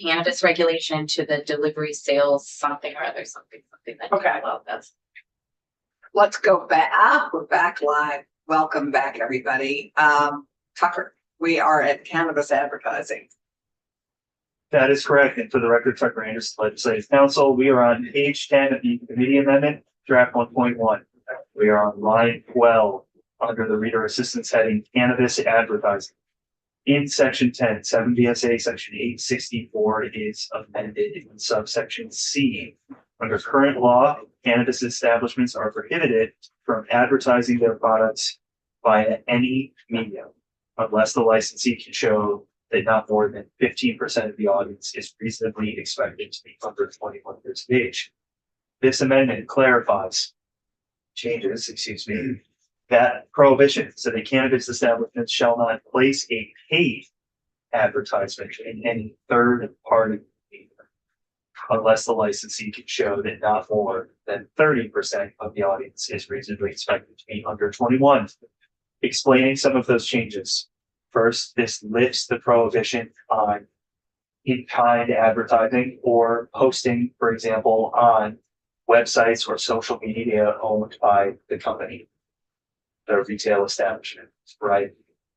cannabis regulation to the delivery sales, something or other, something that. Okay. Well, that's. Let's go back. We're back live. Welcome back, everybody. Tucker, we are at cannabis advertising. That is correct. And for the record, Tucker Anderson, Legislative Counsel, we are on page 10 of the committee amendment, draft 1.1. We are on line 12 under the reader assistance heading cannabis advertising. In section 10, 7 VSA section 864 is amended in subsection C. Under current law, cannabis establishments are prohibited from advertising their products via any medium, unless the licensee can show that not more than 15% of the audience is reasonably expected to be under 21 years of age. This amendment changes, that prohibition so that cannabis establishments shall not place a paid advertisement in any third party medium, unless the licensee can show that not more than 30% of the audience is reasonably expected to be under 21. Explaining some of those changes. First, this lifts the prohibition on in-kind advertising or posting, for example, on websites or social media owned by the company, the retail establishment, right?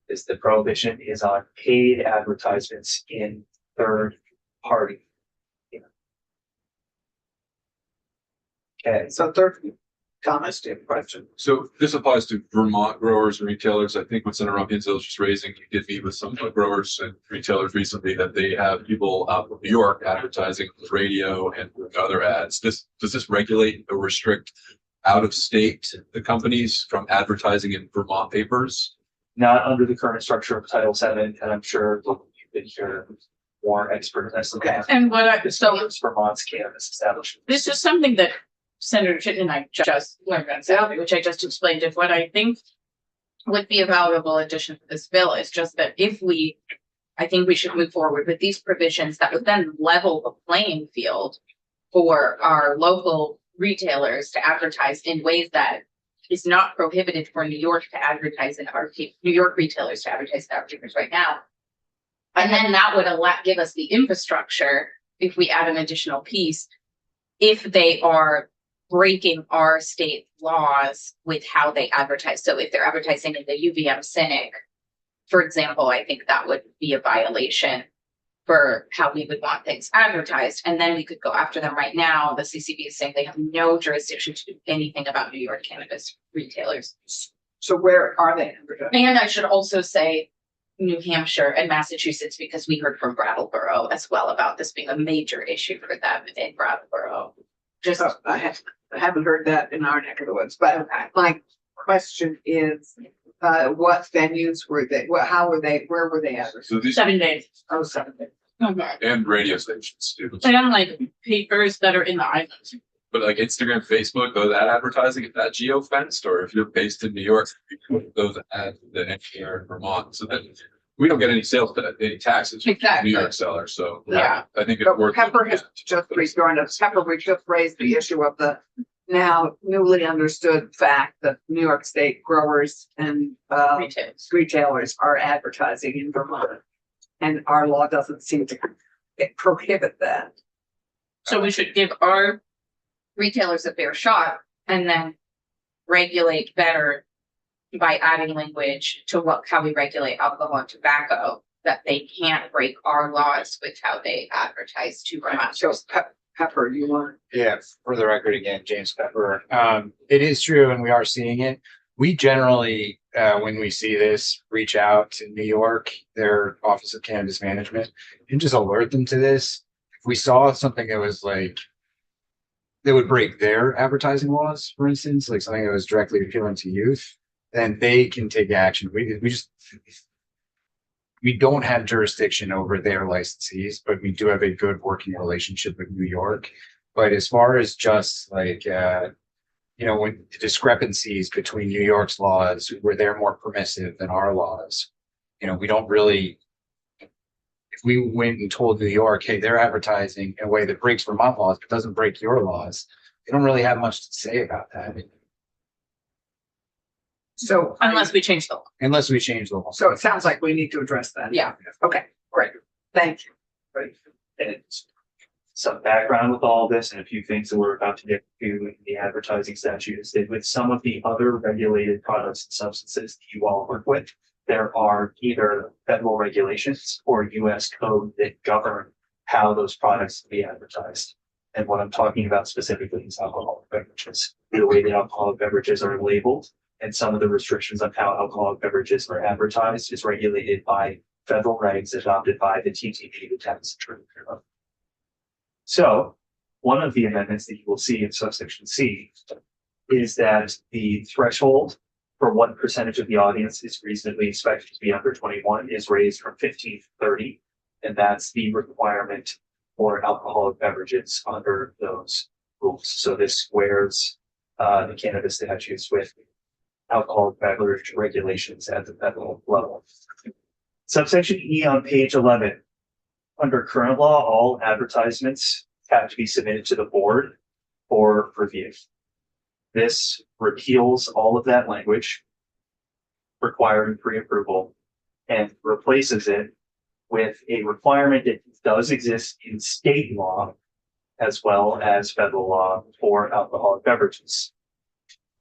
The prohibition is on paid advertisements in third party. Okay. So third, Thomas, do you have a question? So this applies to Vermont growers and retailers. I think what Senator Rumpins was just raising, you did meet with some growers and retailers recently that they have people out of New York advertising with radio and with other ads. Does this regulate or restrict out of state the companies from advertising in Vermont papers? Not under the current structure of Title VII, and I'm sure you've been here more expert in this. Okay. And Vermont's cannabis establishment. this is something that Senator Chittenden and I just learned on Saturday, which I just explained. If what I think would be a valuable addition to this bill is just that I think we should move forward with these provisions that would then level the playing field for our local retailers to advertise in ways that is not prohibited for New York to advertise in our New York retailers to advertise in our papers right now. And then that would give us the infrastructure if we add an additional piece, if they are breaking our state laws with how they advertise. So if they're advertising in the UVM Cynic, for example, I think that would be a violation for how we would want things advertised. And then we could go after them. Right now, the CCB is saying they have no jurisdiction to do anything about New York cannabis retailers. So where are they advertising? And I should also say New Hampshire and Massachusetts, because we heard from Brattleboro as well about this being a major issue for them in Brattleboro. Just I haven't heard that in our neck of the woods, but my question is, what venues were they? How were they? Where were they advertising? So these 7 days. Oh, 7 days. and radio stations too. And like papers that are in the islands. But like Instagram, Facebook, those ad advertising, is that geo-fenced? Or if you're based in New York, you put those ads that here in Vermont, so that we don't get any sales, any taxes from Exactly. New York sellers. So Yeah. I think it's But worth. Pepper has just rejoined us. Pepper, we just raised the issue of the now newly understood fact that New York State growers and retailers are advertising in Vermont. And our law doesn't seem to prohibit that. So we should give our retailers a fair shot and then regulate better by adding language to how we regulate alcohol and tobacco, that they can't break our laws with how they advertise to Vermont. So Pepper, you want? Yeah, for the record again, James Pepper. It is true, and we are seeing it. We generally, when we see this, reach out to New York, their Office of Cannabis Management, and just alert them to this. If we saw something that was like, that would break their advertising laws, for instance, like something that was directly appealing to youth, then they can take action. We don't have jurisdiction over their licensees, but we do have a good working relationship with New York. But as far as just like, when the discrepancies between New York's laws, where they're more permissive than our laws, we don't really, if we went and told New York, hey, they're advertising in a way that breaks Vermont laws, but doesn't break your laws, they don't really have much to say about that. So Unless we change the law. Unless we change the law. So it sounds like we need to address that. Yeah. Okay, great. Thank you. Great. And some background with all this and a few things that we're about to get to in the advertising statute is that with some of the other regulated products and substances that you all work with, there are either federal regulations or US code that govern how those products can be advertised. And what I'm talking about specifically is alcoholic beverages, the way that alcoholic beverages are labeled, and some of the restrictions on how alcoholic beverages are advertised is regulated by federal regs adopted by the TTB, the Texas Trade Bureau. So one of the amendments that you will see in subsection C is that the threshold for what percentage of the audience is reasonably expected to be under 21 is raised from 15 to 30. And that's the requirement for alcoholic beverages under those rules. So this squares the cannabis statutes with alcoholic beverage regulations at the federal level. Subsection E on page 11. Under current law, all advertisements have to be submitted to the board for review. This repeals all of that language requiring pre-approval and replaces it with a requirement that does exist in state law as well as federal law for alcoholic beverages.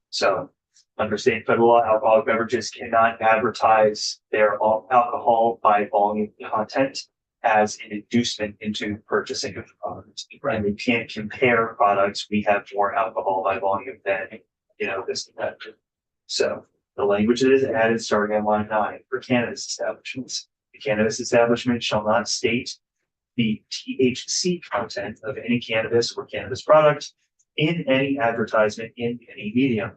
So under state and federal law, alcoholic beverages cannot advertise their alcohol by volume content as an inducement into purchasing of the product. And we can't compare products. We have more alcohol by volume than, this and that. So the language that is added starting on line 9 for cannabis establishments. The cannabis establishment shall not state the THC content of any cannabis or cannabis product in any advertisement in any medium.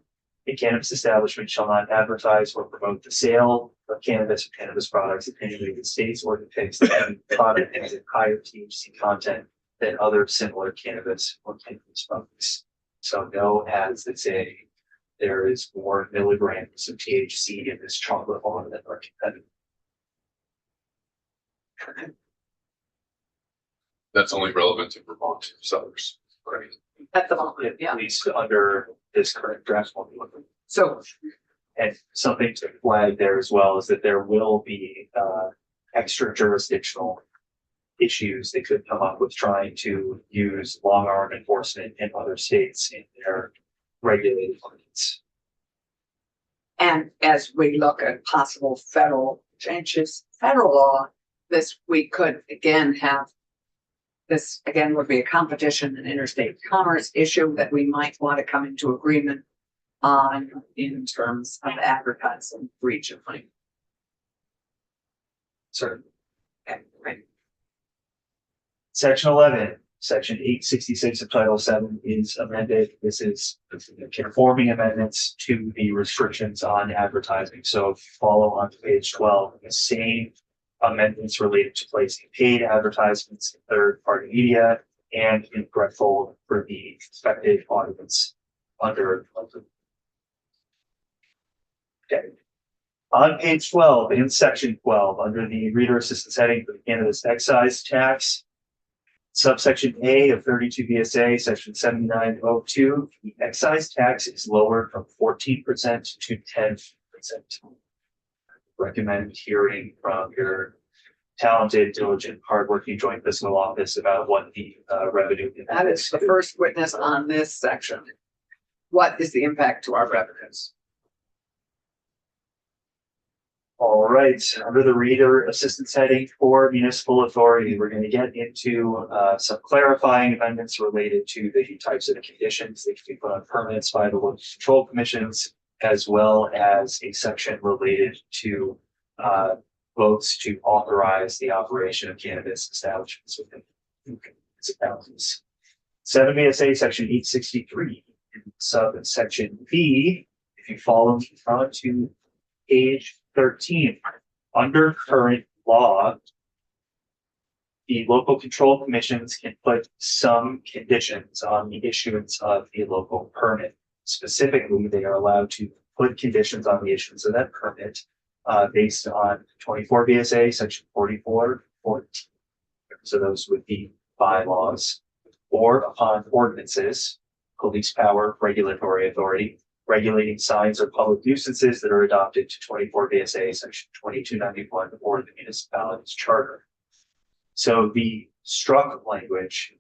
A cannabis establishment shall not advertise or promote the sale of cannabis or cannabis products in any way that states or depicts that any product has a higher THC content than other similar cannabis or cannabis products. So no ads that say there is more milligrams of THC in this chocolate bar than our competitor. That's only relevant to Vermont sellers. Right. At the moment, yeah. At least under this current draft formula. So, And something to flag there as well is that there will be extra jurisdictional issues that could come up with trying to use long arm enforcement in other states in their regulated markets. and as we look at possible federal changes, federal law, we could again have this again would be a competition and interstate commerce issue that we might want to come into agreement on in terms of advertising regionally. Certainly. Okay, right. Section 11, section 866 of Title 7 is amended. This is conforming amendments to the restrictions on advertising. So if you follow on to page 12, the same amendments related to placing paid advertisements in third-party media and in threshold for the expected audience under. Okay. On page 12, in section 12, under the reader assistance heading for the cannabis excise tax, subsection A of 32 VSA, section 7902, the excise tax is lowered from 14% to 10%. Recommend hearing from your talented, diligent, hardworking joint fiscal office about what the revenue. That is the first witness on this section. What is the impact to our revenues? All right, under the reader assistance heading for municipal authority, we're going to get into some clarifying amendments related to the types of conditions that can be put on permits by the local control commissions, as well as a section related to votes to authorize the operation of cannabis establishments within municipalities. 7 VSA section 863 subsection B, if you follow me on to page 13, under current law, the local control commissions can put some conditions on the issuance of the local permit. Specifically, they are allowed to put conditions on the issuance of that permit based on 24 VSA section 44.14. So those would be bylaws, or upon ordinances, police power, regulatory authority, regulating signs or public nuisances that are adopted to 24 VSA section 2291 or the municipality's charter. So the struck language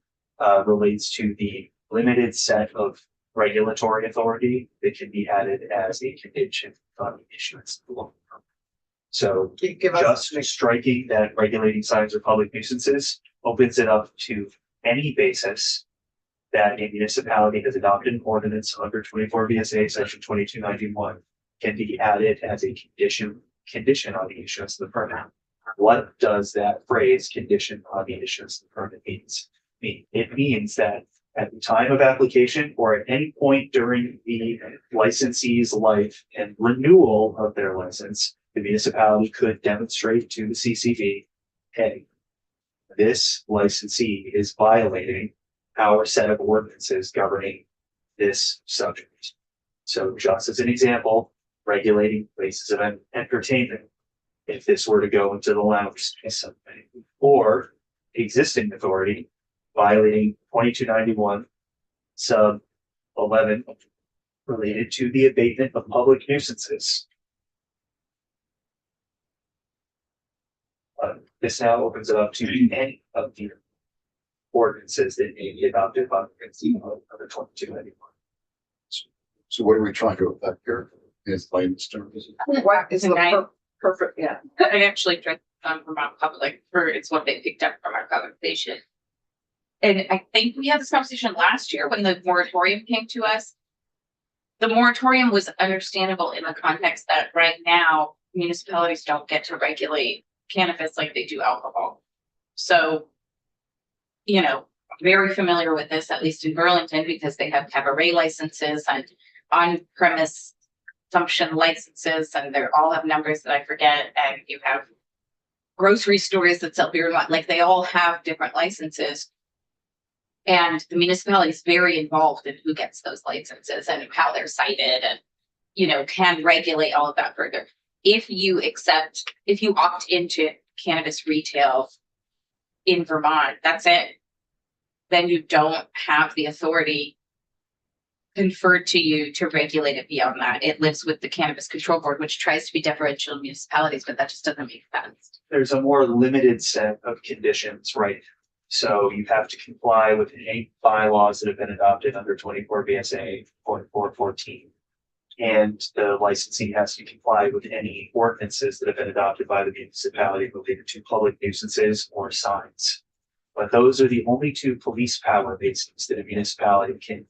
relates to the limited set of regulatory authority that can be added as a condition on the issuance of the local permit. So Give us, just striking that regulating signs are public nuisances opens it up to any basis that a municipality has adopted an ordinance under 24 VSA section 2291 can be added as a condition on the issuance of the permit. What does that phrase condition on the issuance of the permit mean? It means that at the time of application or at any point during the licensee's life and renewal of their license, the municipality could demonstrate to the CCV, hey, this licensee is violating our set of ordinances governing this subject. So just as an example, regulating places of entertainment, if this were to go into the lounge space, or existing authority violating 2291 sub 11 related to the abatement of public nuisances. This now opens it up to any of the ordinances that may be adopted by the under 2291. So what are we trying to affect here? Is layman's terms? what is the Okay. perfect, yeah. I actually tried Vermont Public for it's what they picked up from our conversation. And I think we had this conversation last year when the moratorium came to us. The moratorium was understandable in the context that right now municipalities don't get to regulate cannabis like they do alcohol. So, you know, very familiar with this, at least in Burlington, because they have cabaret licenses and on-premise consumption licenses, and they all have numbers that I forget. And you have grocery stores that sell beer, like they all have different licenses. And the municipality is very involved in who gets those licenses and how they're cited and, you know, can regulate all of that further. If you opt into cannabis retail in Vermont, that's it. Then you don't have the authority conferred to you to regulate it beyond that. It lives with the Cannabis Control Board, which tries to be deferential to municipalities, but that just doesn't make sense. There's a more limited set of conditions, right? So you have to comply with any bylaws that have been adopted under 24 VSA 4414. And the licensee has to comply with any ordinances that have been adopted by the municipality related to public nuisances or signs. But those are the only two police power bases that a municipality can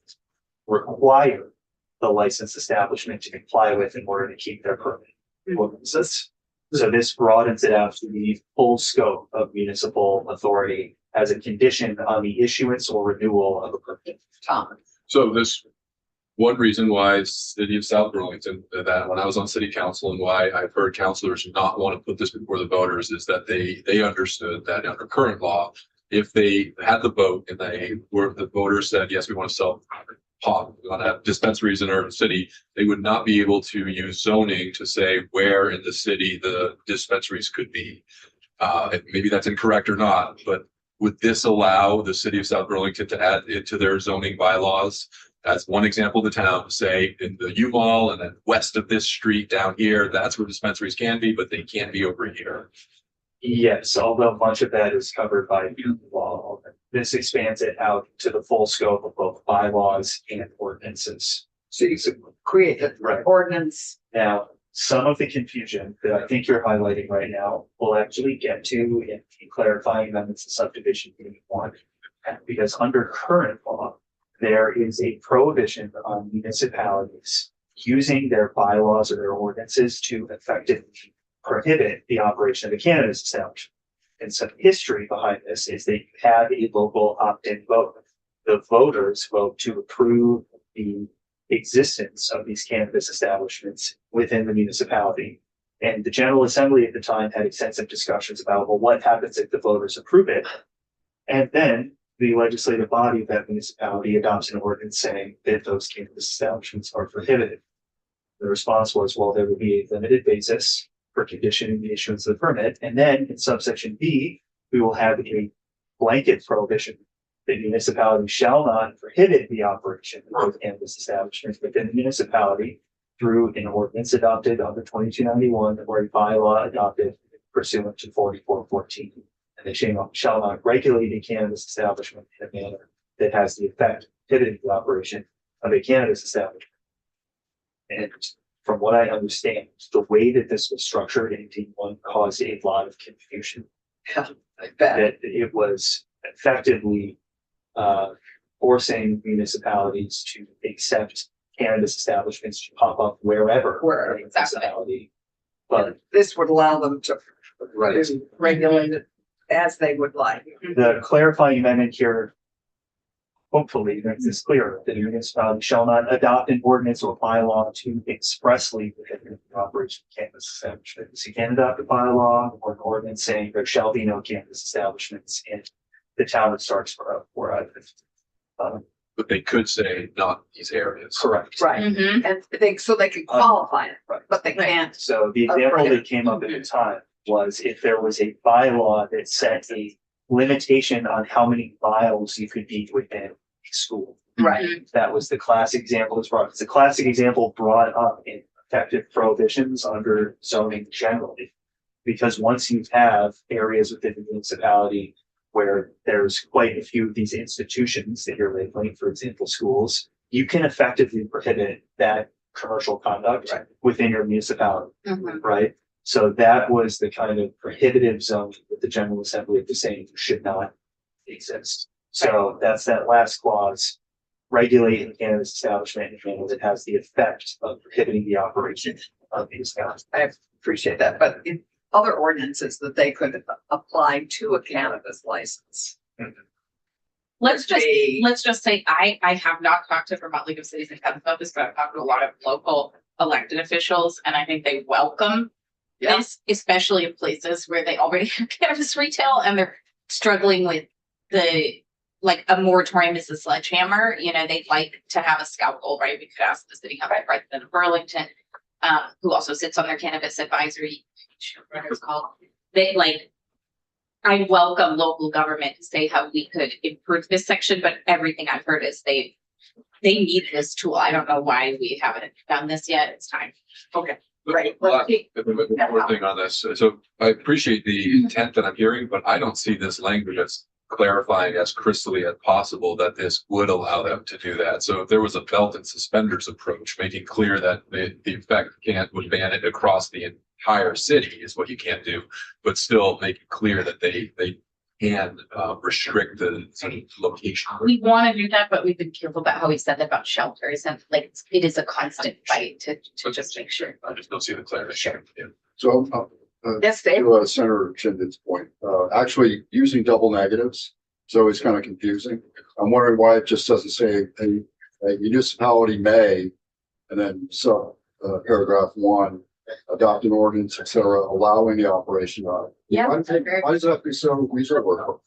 require the licensed establishment to comply with in order to keep their permit ordinances. So this broadens it out to the full scope of municipal authority as a condition on the issuance or renewal of a permit. Tom. So this one reason why City of South Burlington, that when I was on city council and why I've heard councilors not want to put this before the voters is that they understood that under current law, if they had the vote and the voters said, yes, we want to sell pot, we want to have dispensaries in our city, they would not be able to use zoning to say where in the city the dispensaries could be. Maybe that's incorrect or not, but would this allow the City of South Burlington to add it to their zoning bylaws? As one example of the town, say in the U-Mall and then west of this street down here, that's where dispensaries can be, but they can't be over here. Yes, although much of that is covered by law, this expands it out to the full scope of both bylaws and ordinances. So you could create an Right. ordinance. Now, some of the confusion that I think you're highlighting right now will actually get to in clarifying amendments to subdivision unit 1. Because under current law, there is a prohibition on municipalities using their bylaws or their ordinances to effectively prohibit the operation of a cannabis establishment. And some history behind this is that you have a local opt-in vote. The voters vote to approve the existence of these cannabis establishments within the municipality. And the General Assembly at the time had extensive discussions about, well, what happens if the voters approve it? And then the legislative body of that municipality adopts an ordinance saying that those cannabis establishments are prohibited. The response was, well, there would be a limited basis for conditioning the issuance of the permit. And then in subsection B, we will have a blanket prohibition. The municipality shall not prohibit the operation of cannabis establishments within the municipality through an ordinance adopted under 2291 or a bylaw adopted pursuant to 4414. And They shall not regulate a cannabis establishment in a manner that has the effect of prohibiting the operation of a cannabis establishment. And from what I understand, the way that this was structured in D1 caused a lot of confusion. Yeah, I bet. That it was effectively forcing municipalities to accept cannabis establishments to pop up wherever. Wherever, in the exactly. municipality. But This would allow them to Right. regulate it as they would like. the clarifying amendment here hopefully makes this clear that a municipality shall not adopt an ordinance or bylaw to expressly prohibit the operation of cannabis establishments. You can't adopt a bylaw or an ordinance saying there shall be no cannabis establishments in the town of Starksboro where I live. But they could say not these areas. Correct. Right. Mhm. And so they can qualify it, Right. but they can't. So the example that came up at the time was if there was a bylaw that set a limitation on how many miles you could be within a school. Right. That was the classic example that's brought. It's a classic example brought up in effective prohibitions under zoning generally. Because once you have areas within the municipality where there's quite a few of these institutions that you're labeling, for example, schools, you can effectively prohibit that commercial conduct within your municipality, Mhm. right? So that was the kind of prohibitive zone that the General Assembly was saying should not exist. So that's that last clause, regulate the cannabis establishment in a manner that has the effect of prohibiting the operation of these guys. I appreciate that, but in other ordinances that they could apply to a cannabis license. Let's just, Be- let's just say, I have not talked to Vermont League of Cities and Towns about this, but I've talked to a lot of local elected officials, and I think they welcome Yeah. this, especially in places where they already have cannabis retail and they're struggling with like a moratorium is a sledgehammer, you know, they'd like to have a scout goal, right? We could ask the city council president of Burlington, who also sits on their cannabis advisory, whatever it's called. They like, I welcome local government to say how we could improve this section, but everything I've heard is they need this tool. I don't know why we haven't done this yet. It's time. Okay. Right. One more thing on this. So I appreciate the intent that I'm hearing, but I don't see this language as clarifying as crystally as possible that this would allow them to do that. So if there was a belt and suspenders approach, making clear that the effect would ban it across the entire city is what you can't do, but still make it clear that they can restrict the sort of location. We want to do that, but we've been careful about how we said that about shelters and like it is a constant fight to just make sure. I just don't see the clarity. Sure. Yeah. So, Yes, Dave. to Senator Chinden's point, actually using double negatives, so it's kind of confusing. I'm wondering why it just doesn't say a municipality may, and then paragraph 1, adopt an ordinance, et cetera, allowing the operation of. Yeah. Why does that have to be so reasonable?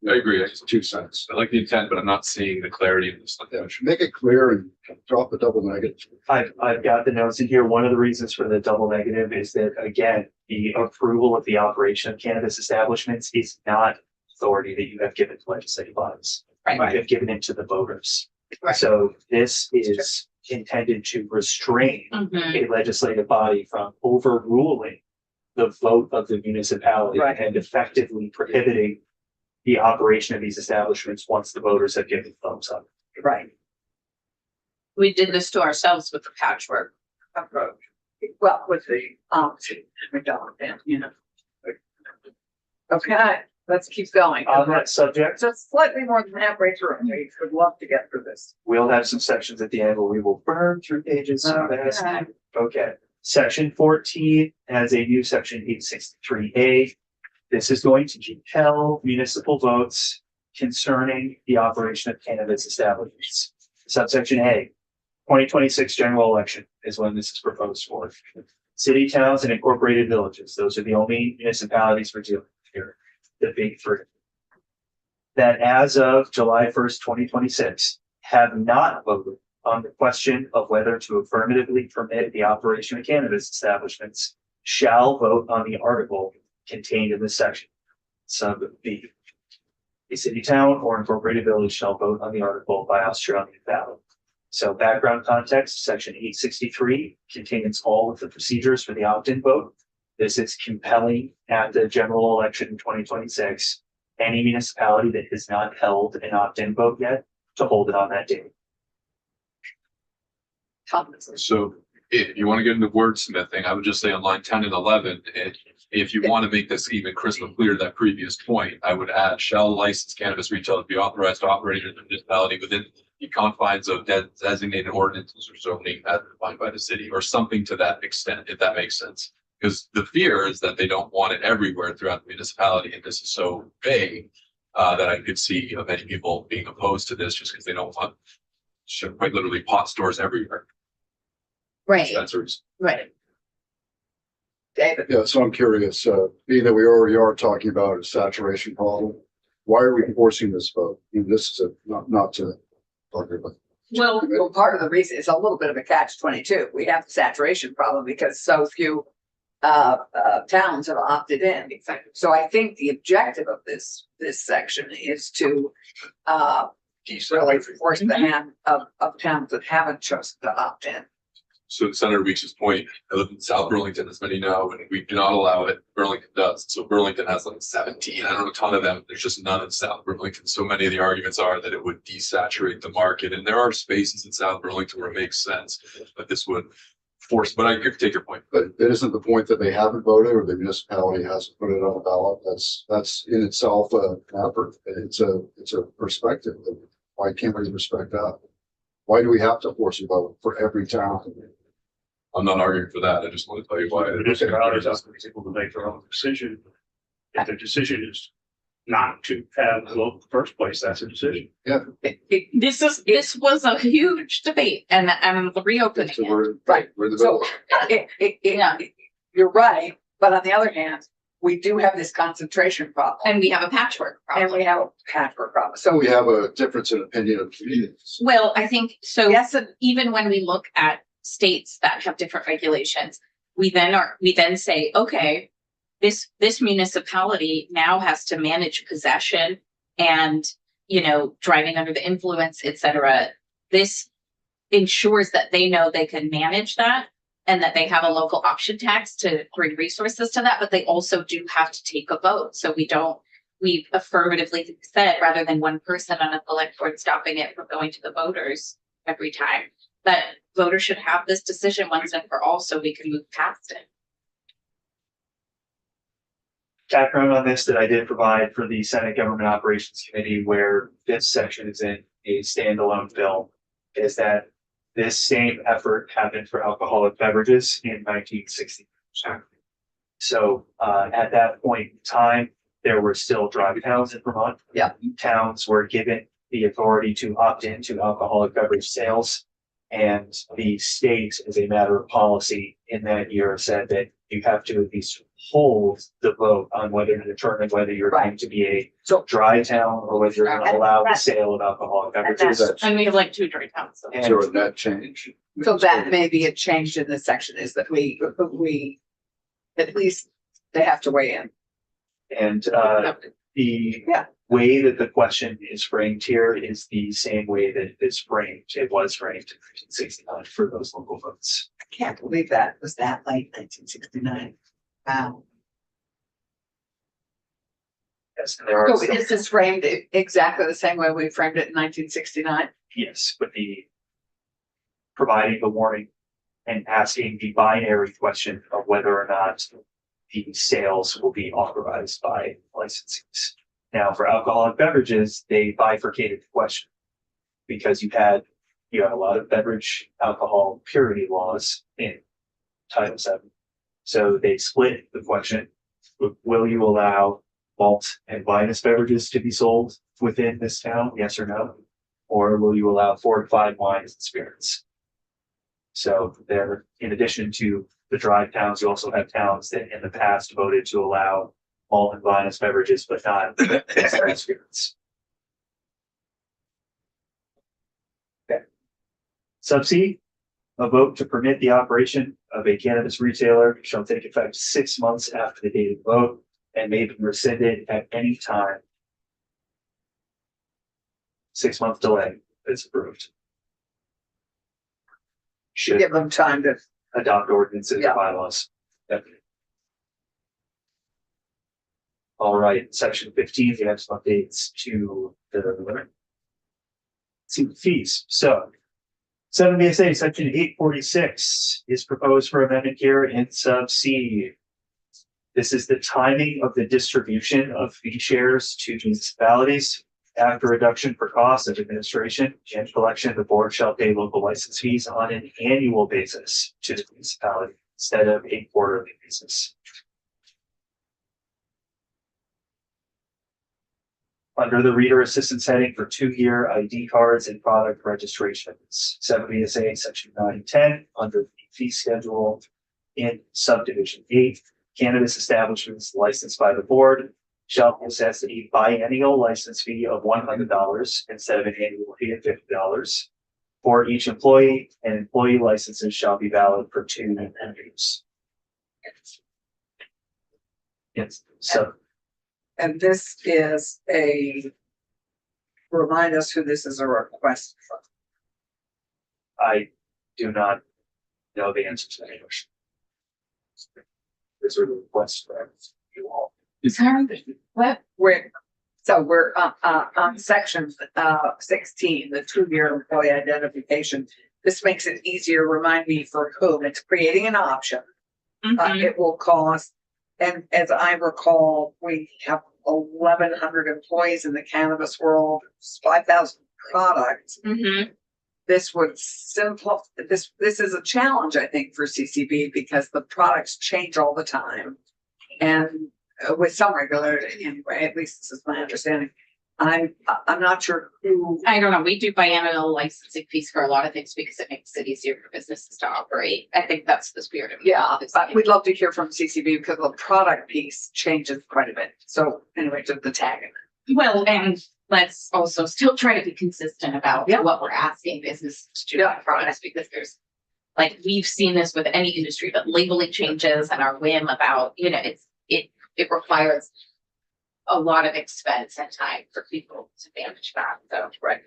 I agree. It's 2 cents. I like the intent, but I'm not seeing the clarity in this Yeah, language. make it clear and drop the double negative. I've got the notes in here. One of the reasons for the double negative is that, again, the approval of the operation of cannabis establishments is not authority that you have given to legislative bodies. Right. You have given it to the voters. Right. So this is intended to restrain Mhm. a legislative body from overruling the vote of the municipality Right. and effectively prohibiting the operation of these establishments once the voters have given thumbs up. Right. We did this to ourselves with the patchwork. Approach. Well, with the, McDonald ban, you know. Okay, let's keep going. On that subject, Just slightly more than halfway through. We would love to get through this. we'll have some sections at the end where we will burn through pages. Okay. Okay, section 14 has a new section 863A. This is going to compel municipal votes concerning the operation of cannabis establishments. Subsection A, 2026 general election is when this is proposed for. City, towns, and incorporated villages, those are the only municipalities we're dealing with here, the big three. That as of July 1st, 2026, have not voted on the question of whether to affirmatively permit the operation of cannabis establishments shall vote on the article contained in this section. So the a city, town, or incorporated village shall vote on the article by Australian ballot. So background context, section 863 contains all of the procedures for the opt-in vote. This is compelling at the general election in 2026. Any municipality that has not held an opt-in vote yet to hold it on that date. So if you want to get into wordsmithing, I would just say on line 10 and 11, and if you want to make this even crystal clear to that previous point, I would add shall licensed cannabis retailers be authorized to operate in the municipality within the confines of designated ordinances or zoning as defined by the city, or something to that extent, if that makes sense. Because the fear is that they don't want it everywhere throughout the municipality, and this is so vague that I could see many people being opposed to this just because they don't want quite literally pot stores everywhere. Right, That's the reason. right. David, Yeah, so I'm curious, being that we already are talking about a saturation problem, why are we forcing this vote? I mean, this is not to talk about. well, part of the reason is a little bit of a catch-22. We have the saturation problem because so few towns have opted in. Exactly. So I think the objective of this section is to really force the hand of towns that haven't chosen to opt in. So Senator Weeks' point, I live in South Burlington, as many know, and we do not allow it. Burlington does. So Burlington has like 17. I don't know a ton of them. There's just none in South Burlington. So many of the arguments are that it would desaturate the market. And there are spaces in South Burlington where it makes sense, but this would force, but I could take your point. But it isn't the point that they haven't voted or the municipality hasn't put it on the ballot. That's in itself an effort. It's a perspective. Why can't we respect that? Why do we have to force a vote for every town? I'm not arguing for that. I just want to tell you why. The municipality is able to make their own decision. If their decision is not to have a vote in the first place, that's a decision. This was a huge debate and reopening So it. we're the So village. Yeah. you're right, but on the other hand, we do have this concentration problem. And we have a patchwork And problem. we have a patchwork problem. So So we have a difference in opinion of communities. Well, I think so. yes, and Even when we look at states that have different regulations, we then say, okay, this municipality now has to manage possession and, driving under the influence, et cetera. This ensures that they know they can manage that and that they have a local option tax to bring resources to that, but they also do have to take a vote. So we've affirmatively said, rather than one person on a select board stopping it from going to the voters every time, that voters should have this decision once and for all so we can move past it. Background on this that I did provide for the Senate Government Operations Committee, where this section is in a standalone bill, is that this same effort happened for alcoholic beverages in 1960. So at that point in time, there were still drug towns in Vermont. Yeah. Towns were given the authority to opt into alcoholic beverage sales. And the state, as a matter of policy in that year, said that you have to at least hold the vote on whether to determine whether you're Right. going to be a so dry town or whether you're going to And allow the that- sale of alcoholic and beverages. That's- And we have like 2 dry towns. So. And So a net change. So that may be a change in this section is that we, at least they have to weigh in. And the Yeah. way that the question is framed here is the same way that it's framed. It was framed in 1969 for those local votes. I can't believe that was that late, 1969. Wow. Yes, and there are So some- is this framed exactly the same way we framed it in 1969? yes, but the providing the warning and asking the binary question of whether or not the sales will be authorized by licensees. Now, for alcoholic beverages, they bifurcated the question because you had a lot of beverage alcohol purity laws in Title VII. So they split the question. Will you allow malt and vinous beverages to be sold within this town? Yes or no? Or will you allow fortified wines and spirits? So there, in addition to the dry towns, you also have towns that in the past voted to allow malt and vinous beverages, but not spirits. Okay. Sub C, a vote to permit the operation of a cannabis retailer shall take effect 6 months after the date of the vote and may be rescinded at any time. 6-month delay is approved. Should Give them time to, adopt ordinances and Yeah. bylaws. Yep. All right, section 15, we have some updates to the fees. So 7 BSA section 846 is proposed for amendment here in sub C. This is the timing of the distribution of fee shares to municipalities. After reduction for cost of administration and collection, the board shall pay local license fees on an annual basis to the municipality instead of a quarterly basis. Under the reader assistance heading for 2-year ID cards and product registrations, 7 BSA section 910 under the fee schedule in subdivision 8, cannabis establishments licensed by the board shall assess a biennial license fee of $100 instead of an annual fee of $50 for each employee, and employee licenses shall be valid for 2 years. Yes, so And this is remind us who this is a request from. I do not know the answer to that question. These are the requests for you all. Sorry, what? We're on section 16, the 2-year employee identification. This makes it easier. Remind me for whom. It's creating an option. It will cost, and as I recall, we have 1,100 employees in the cannabis world, 5,000 products. This would simplify this. This is a challenge, I think, for CCB because the products change all the time, and with some regularity anyway. At least this is my understanding. I'm not sure who. I don't know. We do biannual licensing fees for a lot of things because it makes it easier for businesses to operate. I think that's the spirit of it. Yeah, but we'd love to hear from CCB because the product piece changes quite a bit. So anyway, just the tag. Well, and let's also still try to be consistent about Yeah. what we're asking businesses to do on products, because there's, like, we've seen this with any industry, but labeling changes and our whim about, it requires a lot of expense and time for people to manage that. So, Right.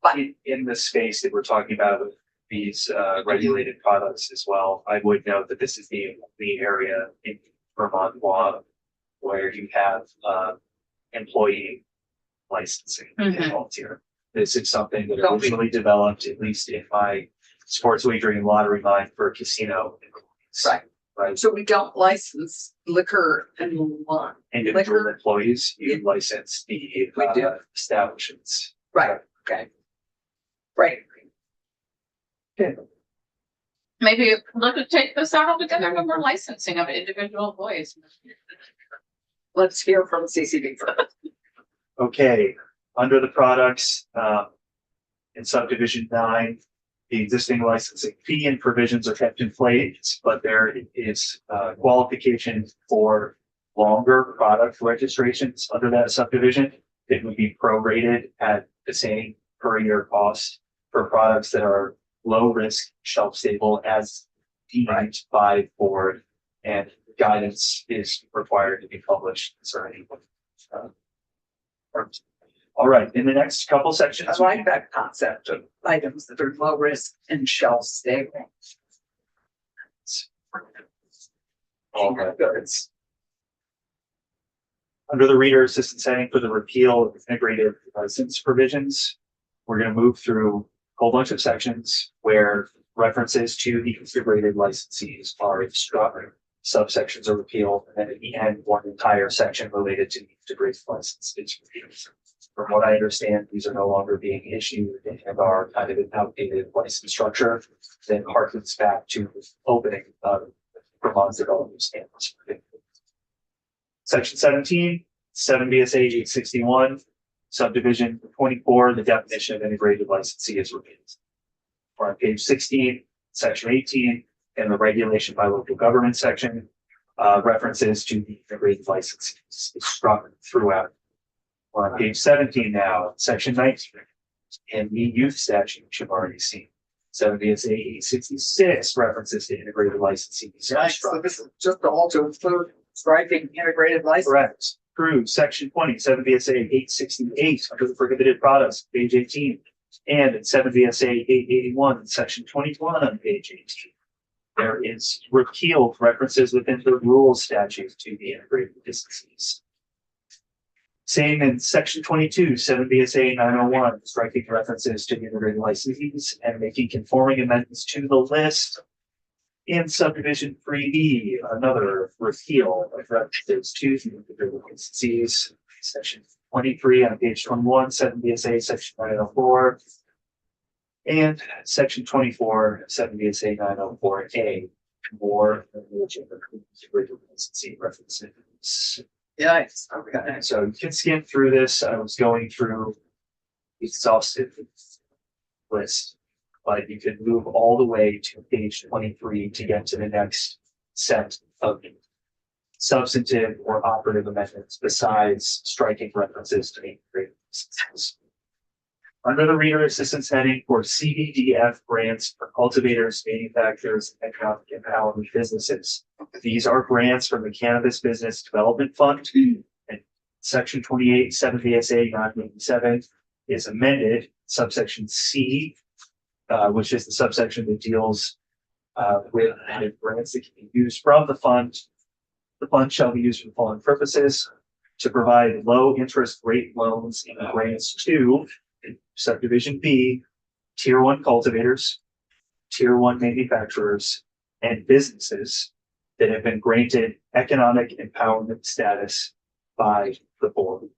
But in the space that we're talking about with these regulated products as well, I would note that this is the area in Vermont law where you have employee licensing involved here. This is something that originally developed, at least in my sports wagering and lottery mind, for casino employees. Right. Right. So we don't license liquor and wine. Individual Liquor. employees, you license the We do. establishments. Right. Okay. Right. maybe look to take this out altogether when we're licensing of individual employees. Let's hear from CCB first. Okay, under the products, in subdivision 9, the existing licensing fee and provisions are kept in place, but there is qualification for longer product registrations under that subdivision. It would be prorated at the same per year cost for products that are low risk, shelf stable as deemed by board, and guidance is required to be published. All right, in the next couple sections. I like that concept of items that are low risk and shelf stable. All right, goods. Under the reader assistance heading for the repeal of integrated license provisions, we're going to move through a whole bunch of sections where references to the integrated licensees are struck, subsections are repealed, and then at the end, one entire section related to the integrated license is repealed. From what I understand, these are no longer being issued and are kind of an outdated license structure that harkens back to opening Vermont's development standards. Section 17, 7 BSA 861, subdivision 24, the definition of integrated licensee is repealed. We're on page 16, section 18, and the regulation by local government section, references to the integrated licensees is struck throughout. We're on page 17 now, section 19, and the youth statute you've already seen. 7 BSA 866 references to integrated licensees. Right, so this is just all to include striking integrated license. Correct. Through section 20, 7 BSA 868 under the prohibited products, page 18, and in 7 BSA 881, section 21 on page 18. There is repealed references within the rules statute to the integrated licensees. Same in section 22, 7 BSA 901, striking references to the integrated licensees and making conforming amendments to the list. In subdivision 3B, another repeal of references to the integrated licensees, section 23 on page 21, 7 BSA section 904. And section 24, 7 BSA 904A, more integrated licensee references. Yikes, okay. So you can skim through this. I was going through the exhaustive list, but you could move all the way to page 23 to get to the next set of substantive or operative amendments besides striking references to integrated licenses. Under the reader assistance heading for CBDF grants for cultivators, manufacturers, and economic empowerment businesses. These are grants from the Cannabis Business Development Fund. And section 28, 7 VSA 987 is amended, subsection C, which is the subsection that deals with grants that can be used from the fund. The fund shall be used for the following purposes: to provide low interest rate loans and grants to subdivision B, tier 1 cultivators, tier 1 manufacturers, and businesses that have been granted economic empowerment status by the board.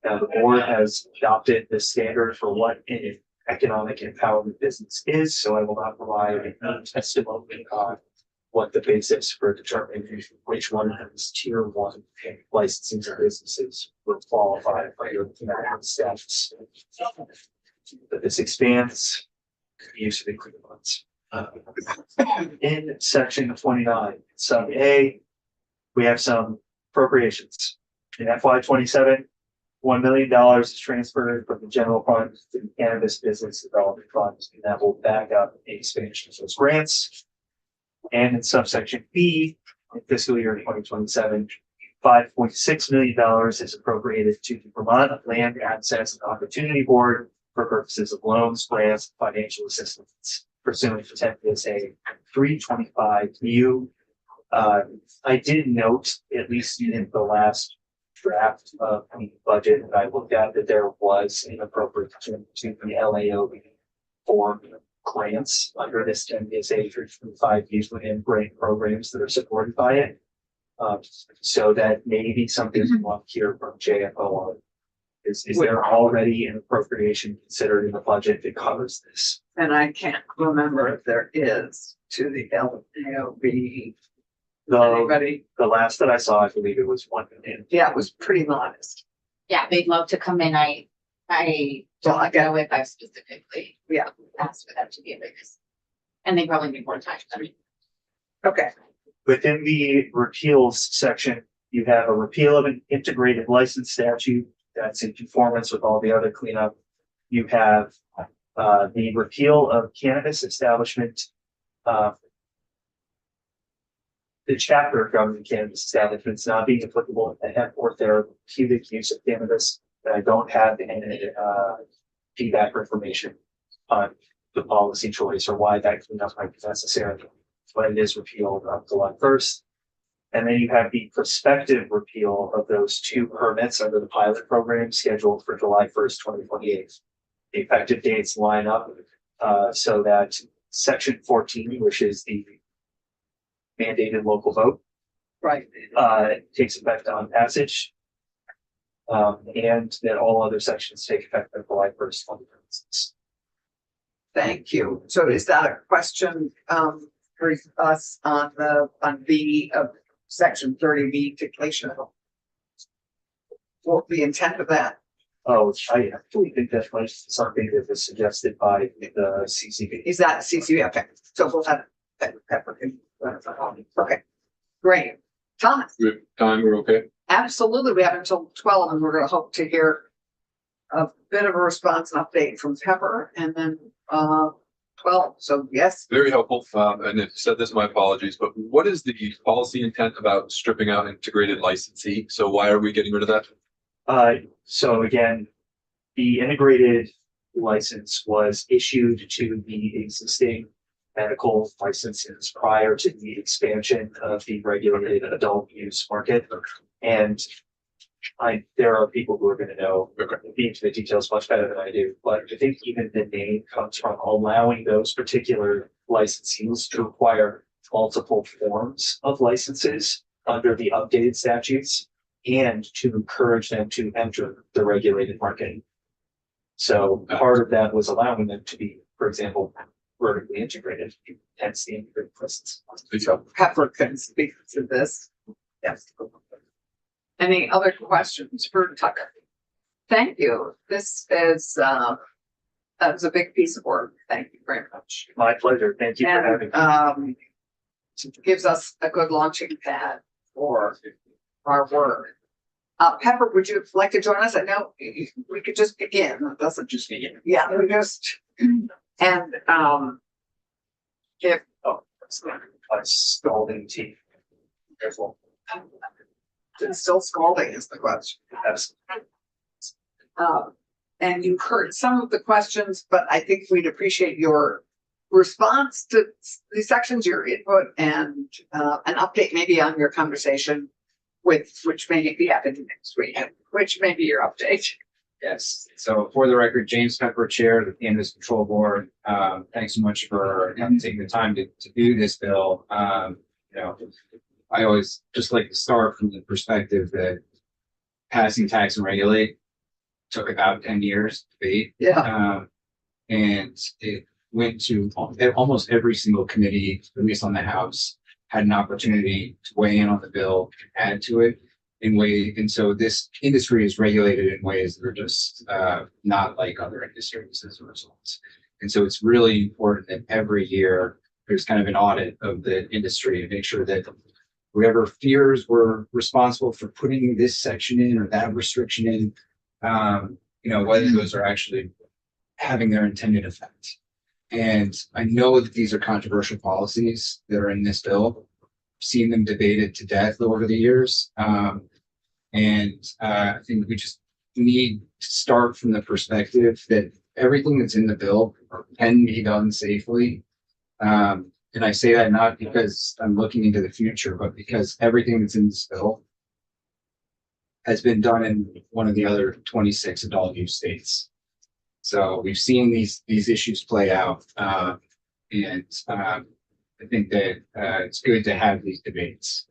Now, the board has adopted the standard for what an economic empowerment business is, so I will not provide any testimony on what the basis for determining which one of these tier 1 licensing businesses will qualify for your empowerment status. But this expands the use of included funds. In section 29, sub A, we have some appropriations. In FY 27, $1 million is transferred from the general fund to the Cannabis Business Development Fund, and that will back up the expansion of those grants. And in subsection B, in fiscal year 2027, $5.6 million is appropriated to the Vermont Land Access and Opportunity Board for purposes of loans, grants, and financial assistance pursuant to 10 VSA 325U. I did note, at least in the last draft of the budget that I looked at, that there was an appropriation to the LAOB for grants under this 10 VSA 325U within grant programs that are supported by it. So that may be something we want to hear from JFO on. Is there already an appropriation considered in the budget that covers this? And I can't remember if there is to the LAOB. Anybody? The last that I saw, I believe it was $1 million. Yeah, it was pretty modest. Yeah, they'd love to come in. I don't know if I specifically asked for them to be a biggest. And they probably need more time. I mean, Okay, Within the repeals section, you have a repeal of an integrated license statute that's in conformance with all the other cleanup. You have the repeal of cannabis establishment, the chapter governing cannabis establishments not being applicable to hemp or therapeutic use of cannabis. And I don't have any feedback or information on the policy choice or why that cleanup might be necessary, but it is repealed on July 1st. And then you have the prospective repeal of those 2 permits under the pilot program scheduled for July 1st, 2028. The effective dates line up so that section 14, which is the mandated local vote, right. takes effect on passage. And that all other sections take effect on July 1st, 2026. Thank you. So is that a question for us on B of section 30B dictation? What the intent of that? Oh, I actually think that was something that was suggested by the CCB. Is that CCB? Okay, so we'll have Pepper. Okay, great. Thomas, Good time, we're okay? absolutely. We have until 12 and we're going to hope to hear a bit of a response and update from Pepper and then 12. So yes, Very helpful. And if you said this, my apologies, but what is the policy intent about stripping out integrated licensee? So why are we getting rid of that? So again, the integrated license was issued to the existing medical licenses prior to the expansion of the regulated adult use market. And there are people who are gonna know the details much better than I do, but I think even the name comes from allowing those particular licensees to acquire multiple forms of licenses under the updated statutes and to encourage them to enter the regulated market. So part of that was allowing them to be, for example, vertically integrated, hence the integrated license. So Pepper can speak to this. Yes. Any other questions for Tucker? Thank you. This is, that was a big piece of work. Thank you very much. My pleasure. Thank you for having And, me. gives us a good launching pad for our work. Pepper, would you like to join us? I know we could just begin. It doesn't just begin. Yeah, we just, and, if, A scalding tea. Careful. it's still scalding is the question. Absolutely. And you heard some of the questions, but I think we'd appreciate your response to these sections, your input, and an update maybe on your conversation with, which may be happening next week, which may be your update. Yes, so for the record, James Pepper, Chair of the Cannabis Control Board, thanks so much for taking the time to do this bill. You know, I always just like to start from the perspective that passing tax and regulate took about 10 years to debate. Yeah. And it went to almost every single committee, at least on the House, had an opportunity to weigh in on the bill, add to it and so this industry is regulated in ways that are just not like other industries as a result. And so it's really important that every year there's kind of an audit of the industry to make sure that whatever fears were responsible for putting this section in or that restriction in, you know, whether those are actually having their intended effect. And I know that these are controversial policies that are in this bill. Seen them debated to death over the years. I think we just need to start from the perspective that everything that's in the bill can be done safely. And I say that not because I'm looking into the future, but because everything that's in this bill has been done in one of the other 26 adult use states. So we've seen these issues play out. I think that it's good to have these debates.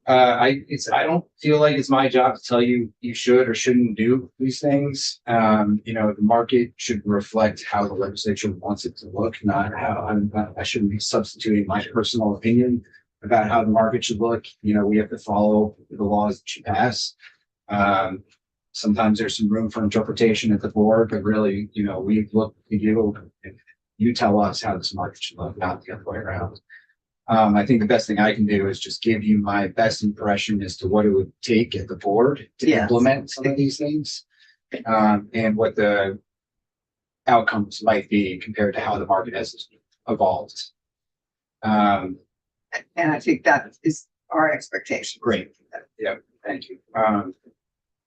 I don't feel like it's my job to tell you you should or shouldn't do these things. You know, the market should reflect how the legislature wants it to look, not how I shouldn't be substituting my personal opinion about how the market should look. You know, we have to follow the laws that you pass. Sometimes there's some room for interpretation at the board, but really, you know, we look to you and you tell us how this market should look, not the other way around. I think the best thing I can do is just give you my best impression as to what it would take at the board to implement some of these things, and what the outcomes might be compared to how the market has evolved. And I think that is our expectation. Great. Yeah, thank you.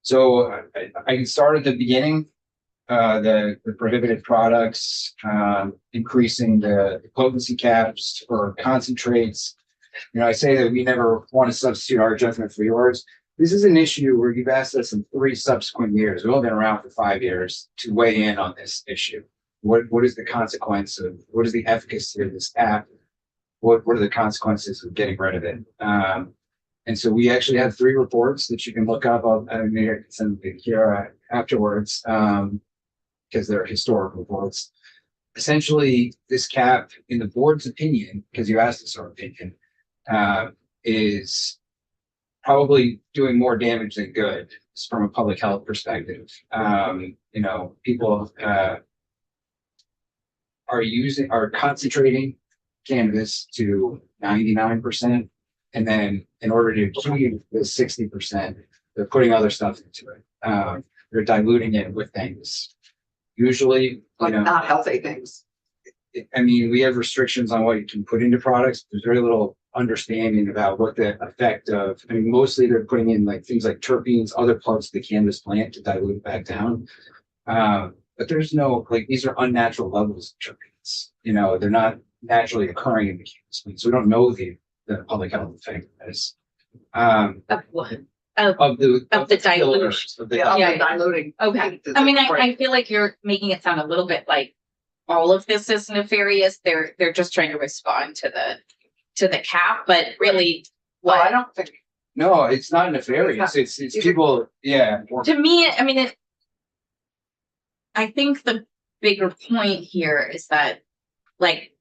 So I can start at the beginning. The prohibited products, increasing the potency caps for concentrates. You know, I say that we never want to substitute our judgment for yours. This is an issue where you've asked us in 3 subsequent years. We've only been around for 5 years to weigh in on this issue. What is the consequence of, what is the efficacy of this app? What are the consequences of getting rid of it? And so we actually have 3 reports that you can look up. Maybe I can send them to Kiara afterwards. Because they're historic reports. Essentially, this cap, in the board's opinion, because you asked us our opinion, is probably doing more damage than good from a public health perspective. You know, people are concentrating cannabis to 99%, and then in order to achieve the 60%, they're putting other stuff into it. They're diluting it with things. Usually, But not healthy things. I mean, we have restrictions on what you can put into products. There's very little understanding about what the effect of, I mean, mostly they're putting in like things like terpenes, other parts of the cannabis plant to dilute it back down. But there's no, like, these are unnatural levels of terpenes. You know, they're not naturally occurring in the cannabis plant. So we don't know the public health effect of this. Of what? Of the. Of the fillers, of the- Yeah, Yeah. diluting. Okay, I mean, I feel like you're making it sound a little bit like all of this is nefarious. They're just trying to respond to the cap, but really, Well, I what, don't think, No, it's not nefarious. It's You- people, yeah. to me, I mean, I think the bigger point here is that, like,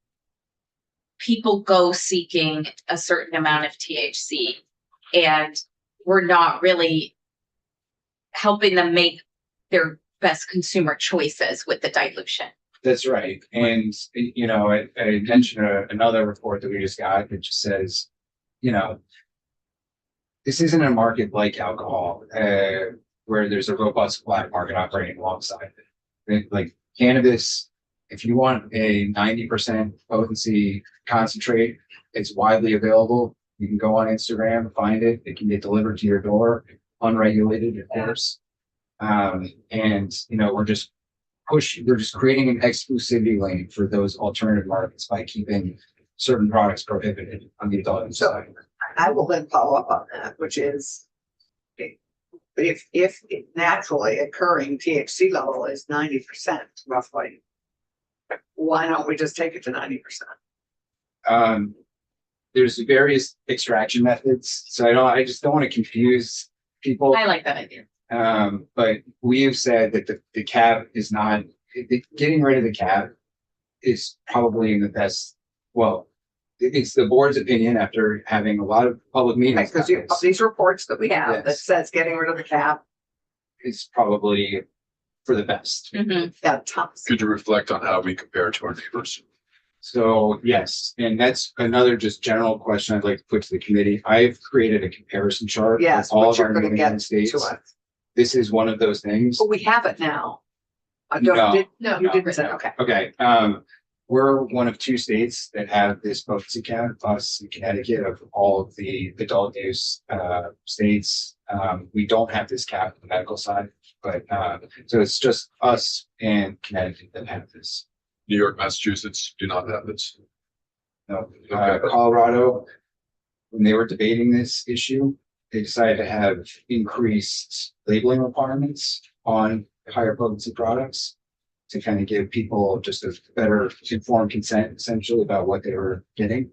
people go seeking a certain amount of THC, and we're not really helping them make their best consumer choices with the dilution. That's right. And, you know, I mentioned another report that we just got that just says, you know, this isn't a market like alcohol, where there's a robust black market operating alongside it. Like cannabis, if you want a 90% potency concentrate, it's widely available. You can go on Instagram, find it. It can get delivered to your door, unregulated, of course. And, you know, we're just creating an exclusivity lane for those alternative markets by keeping certain products prohibited on the adult use So- side. I will then follow up on that, which is if naturally occurring THC level is 90% roughly, why don't we just take it to 90%? There's various extraction methods, so I just don't want to confuse people. I like that idea. But we have said that the cap is not, getting rid of the cap is probably in the best, well, it's the board's opinion after having a lot of public meetings. Because about this. these reports that we have that Yes. says getting rid of the cap, It's probably for the best. Mhm. yeah, tons. Could you reflect on how we compare to our neighbors? So yes, and that's another just general question I'd like to put to the committee. I've created a comparison chart. Yes, of all what of you're our gonna neighboring get to states. us. This is one of those things. But we have it now. I No. don't, No, you didn't say, okay. Okay, we're one of two states that have this potency cap, us in Connecticut of all of the adult use states. We don't have this cap on the medical side, but so it's just us and Connecticut that have this. New York, Massachusetts do not have this. No, Okay. Colorado, when they were debating this issue, they decided to have increased labeling requirements on higher potency products to kind of give people just a better informed consent essentially about what they were getting.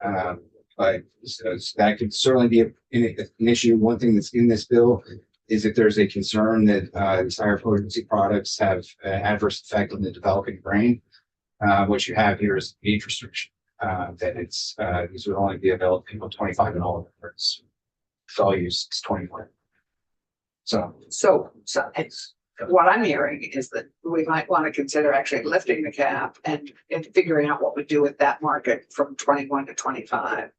But so that could certainly be an issue. One thing that's in this bill is if there's a concern that these higher potency products have an adverse effect on the developing brain. What you have here is age restriction, that it's these would only be available to people 25 and older. It's all use is 21. So So it's, what I'm hearing is that we might want to consider actually lifting the cap and figuring out what we do with that market from 21 to 25.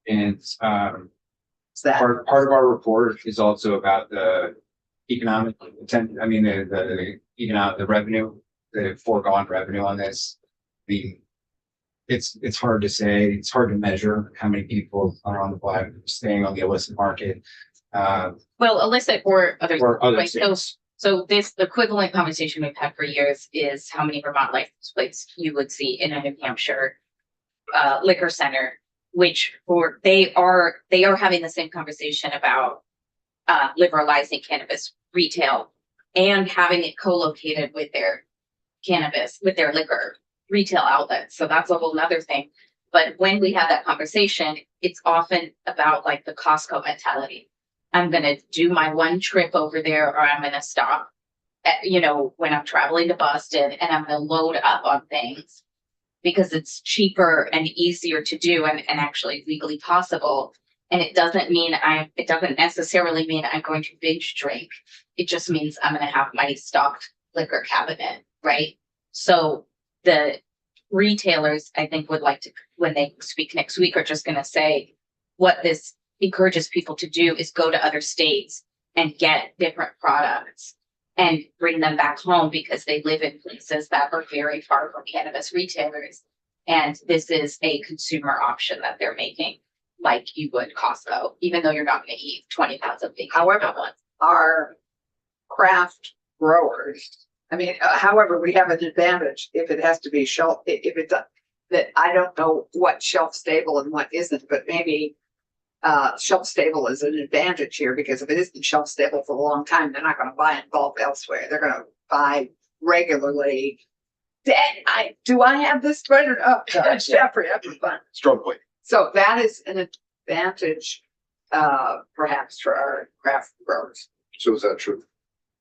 and Is that, part of our report is also about the economic I mean, the economic, the revenue, the foregone revenue on this. It's hard to say, it's hard to measure how many people are on the black, staying on the illicit market. Well, illicit or other. Or other right, states. So this, the equivalent conversation we've had for years is how many Vermont license plates you would see in a New Hampshire liquor center, which they are having the same conversation about liberalizing cannabis retail and having it co-located with their liquor retail outlets. So that's a whole nother thing. But when we have that conversation, it's often about like the Costco mentality. I'm going to do my one trip over there, or I'm going to stop when I'm traveling to Boston, and I'm going to load up on things because it's cheaper and easier to do and actually legally possible. And it doesn't necessarily mean I'm going to binge drink. It just means I'm going to have my stocked liquor cabinet, right? So the retailers, I think, would like to, when they speak next week, are just going to say what this encourages people to do is go to other states and get different products and bring them back home because they live in places that are very far from cannabis retailers. And this is a consumer option that they're making, like you would Costco, even though you're not going to eat 20,000 things. However, at once. our craft growers, I mean, however, we have an advantage if it has to be shelf, if it's that I don't know what shelf stable and what isn't, but maybe shelf stable is an advantage here, because if it isn't shelf stable for a long time, they're not gonna buy in bulk elsewhere. They're gonna buy regularly. Do I have this spreader? Oh, Jeffrey, everyone. Strong point. So that is an advantage, perhaps for our craft growers. So is that true?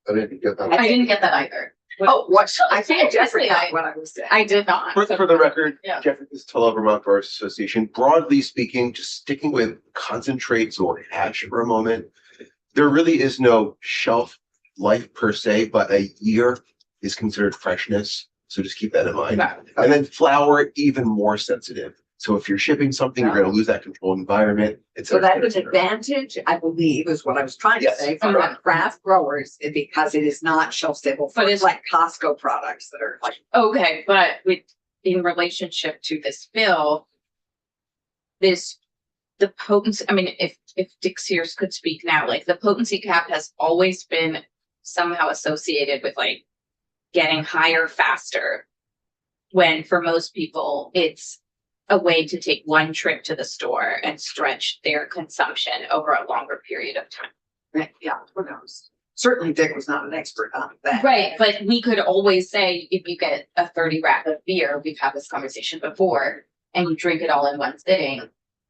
I didn't get that. I didn't get that either. Oh, what? I think Jeffrey Obviously, got what I was saying. I did not. For the record, Yeah. Jeffrey is Tulsa Vermont Growers Association. Broadly speaking, just sticking with concentrates or hash for a moment, there really is no shelf life per se, but a year is considered freshness. So just keep that in mind. And then flour, even more sensitive. So if you're shipping something, you're going to lose that controlled environment. So that's an advantage, I believe, is what I was trying to Yes. say for our craft growers, because it is not shelf stable. But For it's- like Costco products that are like, Okay, but with, in relationship to this bill, the potency, I mean, if Dick Sears could speak now, like the potency cap has always been somehow associated with like getting higher faster. When for most people, it's a way to take one trip to the store and stretch their consumption over a longer period of time. yeah, who knows? Certainly Dick was not an expert on that. Right, but we could always say, if you get a 30 rack of beer, we've had this conversation before, and you drink it all in one sitting,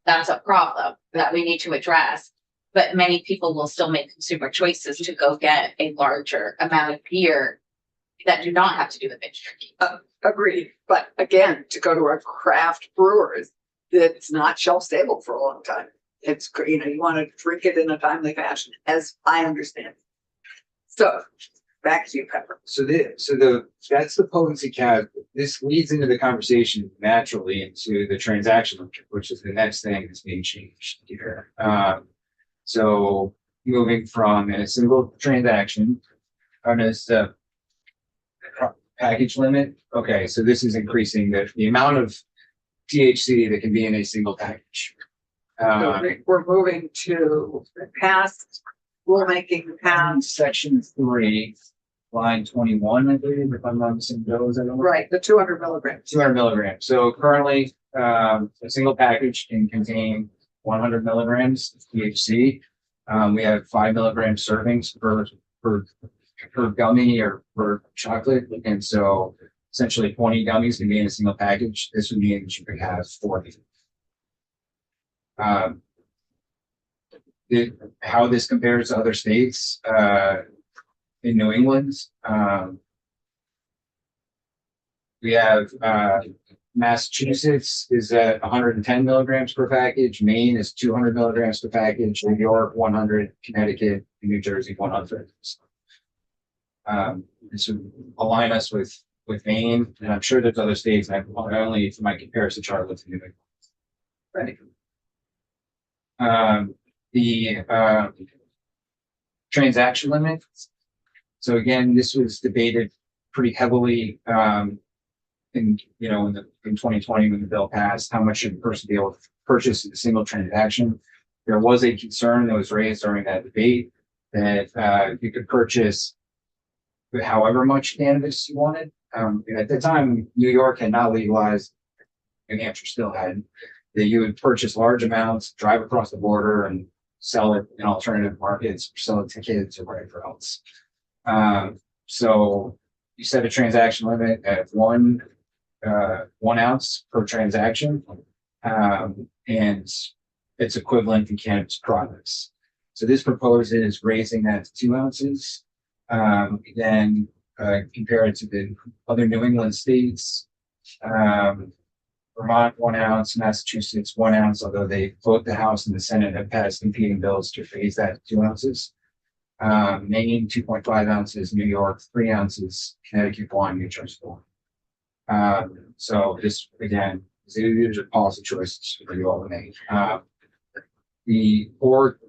that's a problem that we need to address. But many people will still make consumer choices to go get a larger amount of beer that do not have to do with binge drinking. Agreed, but again, to go to a craft brewers, it's not shelf stable for a long time. It's, you want to drink it in a timely fashion, as I understand. So, back to you, Pepper. That's the potency cap. This leads into the conversation naturally into the transaction limit, which is the next thing that's being changed here. So moving from a single transaction, on this package limit. Okay, so this is increasing the amount of THC that can be in a single package. We're moving to past rulemaking, past, Section 3, line 21, I believe, if I'm not missing those. right, the 200 milligrams. 200 milligrams. So currently, a single package can contain 100 milligrams of THC. We have 5 milligram servings per gummy or per chocolate. And so essentially 20 gummies can be in a single package. This would mean that you could have 40. How this compares to other states, in New England, we have, Massachusetts is at 110 milligrams per package. Maine is 200 milligrams per package. New York, 100, Connecticut, and New Jersey, 100. This would align us with Maine, and I'm sure there's other states. I only might compare us to Charlotte to New England. Right. The transaction limit. So again, this was debated pretty heavily, in 2020 when the bill passed, how much should a person be able to purchase in a single transaction? There was a concern that was raised during that debate that you could purchase however much cannabis you wanted. At the time, New York had not legalized, New Hampshire still hadn't, that you would purchase large amounts, drive across the border and sell it in alternative markets, or sell it to kids or whatever else. So you set a transaction limit at 1 ounce per transaction, and it's equivalent in cannabis products. So this proposes raising that to 2 ounces. Then compare it to the other New England states. Vermont 1 ounce, Massachusetts 1 ounce, although both the House and the Senate have passed competing bills to raise that to 2 ounces. Maine 2.5 ounces, New York 3 ounces, Connecticut 1, New Jersey 1. So this again, these are policy choices for you all to make. The board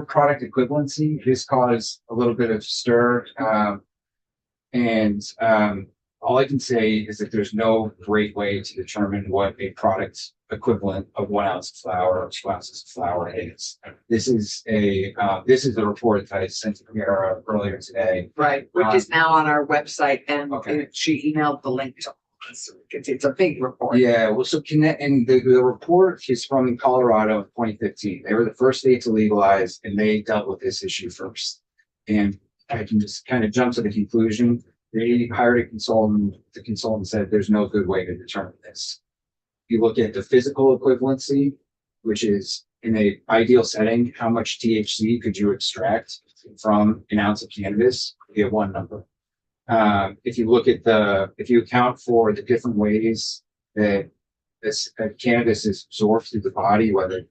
product equivalency, this caused a little bit of stir. All I can say is that there's no great way to determine what a product equivalent of 1 ounce of flour or 2 ounces of flour is. This is a report that I sent to Kiara earlier today. Right, which is now on our website, and Okay. she emailed the link to. It's a big report. Yeah, well, so connect, and the report is from Colorado in 2015. They were the first state to legalize and they dealt with this issue first. And I can just kind of jump to the conclusion. They hired a consultant. The consultant said there's no good way to determine this. You look at the physical equivalency, which is in a ideal setting, how much THC could you extract from an ounce of cannabis? You have one number. If you look at if you account for the different ways that cannabis is absorbed through the body, whether,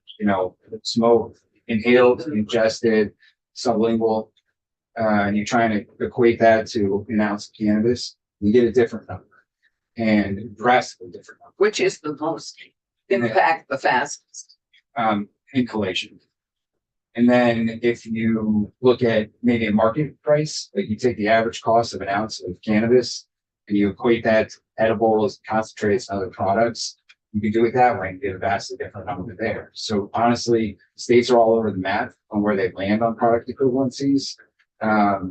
smoke, inhaled, ingested, sublingual, and you're trying to equate that to an ounce of cannabis, you get a different number, and drastically different number. Which is the most impact the fastest? Inhalation. And then if you look at maybe a market price, like you take the average cost of an ounce of cannabis and you equate that to edibles, concentrates, and other products, you can do it that way and get a vastly different number there. So honestly, states are all over the map on where they land on product equivalencies. I've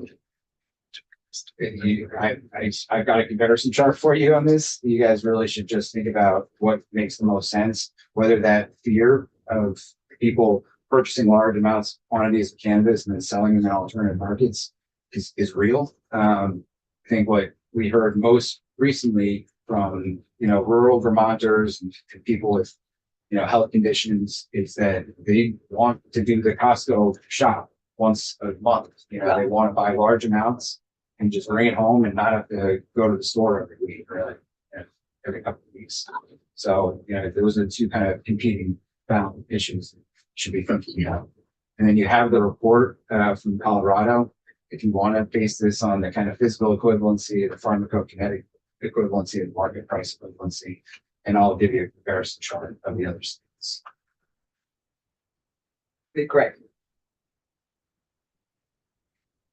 got a comparison chart for you on this. You guys really should just think about what makes the most sense, whether that fear of people purchasing large amounts, quantities of cannabis and then selling them in alternative markets is real. I think what we heard most recently from, rural Vermonters and people with, health conditions is that they want to do the Costco shop once a month. They want to buy large amounts and just bring it home and not have to go to the store every week or every couple of weeks. So, those are the two kind of competing issues that you should be thinking about. And then you have the report from Colorado. If you want to base this on the kind of physical equivalency, the pharmacokinetic equivalency, and market price equivalency, and I'll give you a comparison chart of the other states. Be great.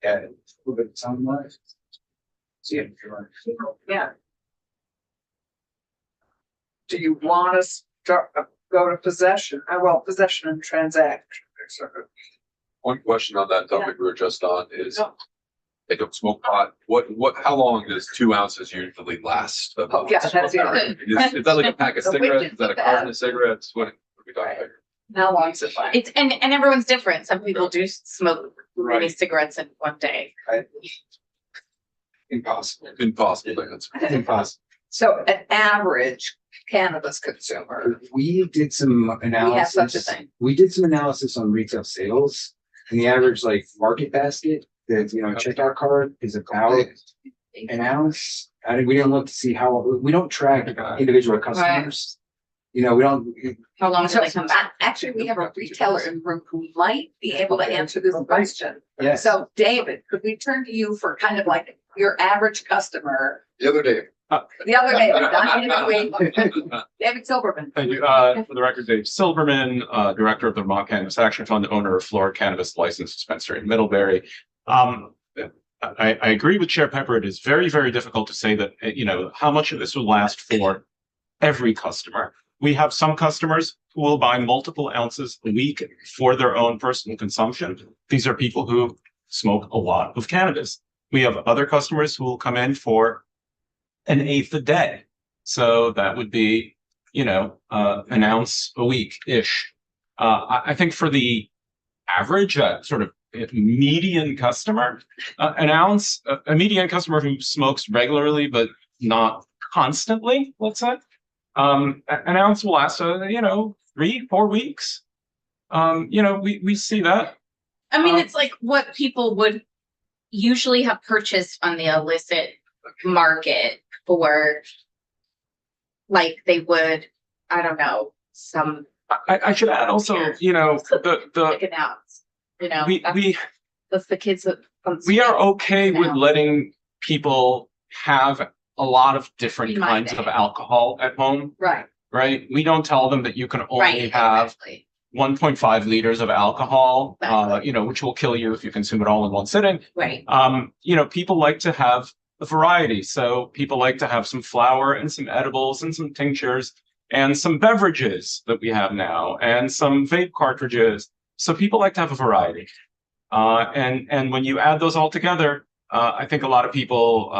Yeah, a little bit of time left. See if you're Yeah. Do you want to start, go to possession? Possession and transaction. One question on that topic we were just on is, they don't smoke pot. How long does 2 ounces usually last? Yeah, that's the other. Is that like a pack of The cigarettes? widgets Is that a of that. carton of cigarettes? What are we talking about? How long is it last? It's, and everyone's different. Some people do smoke many Right. cigarettes in one day. impossible. Impossible. That's Impossible. So an average cannabis consumer, We did some analysis. we have such a thing. We did some analysis on retail sales, and the average market basket, the checkout card is about an ounce. We didn't look to see we don't track individual customers. We don't. How long So until they come back? actually, we have a retailer in the room who might be able to answer this question. Yes. So David, could we turn to you for kind of like your average customer? The other day, The other day, not David, David Silverman. Thank you. For the record, Dave Silverman, Director of the Vermont Cannabis Action Fund, owner of Flora Cannabis Licensed Dispensary in Middlebury. I agree with Chair Pepper. It is very, very difficult to say that, how much of this will last for every customer. We have some customers who will buy multiple ounces a week for their own personal consumption. These are people who smoke a lot of cannabis. We have other customers who will come in for an eighth a day. So that would be, an ounce a week-ish. I think for the average sort of median customer, an ounce, a median customer who smokes regularly but not constantly, let's say, an ounce will last, 3-4 weeks. We see that. I mean, it's like what people would usually have purchased on the illicit market for, like they would, I don't know, some I should add also, like the an ounce. That's the kids that. we are okay with Now. letting people have a lot of different Be kinds of minded. alcohol at home, Right. right? We don't tell them that you can only Right, have exactly. 1.5 liters of alcohol, Exactly. which will kill you if you consume it all in one sitting. Right. People like to have a variety. So people like to have some flour and some edibles and some tinctures and some beverages that we have now and some vape cartridges. So people like to have a variety. And when you add those all together, I think a lot of people,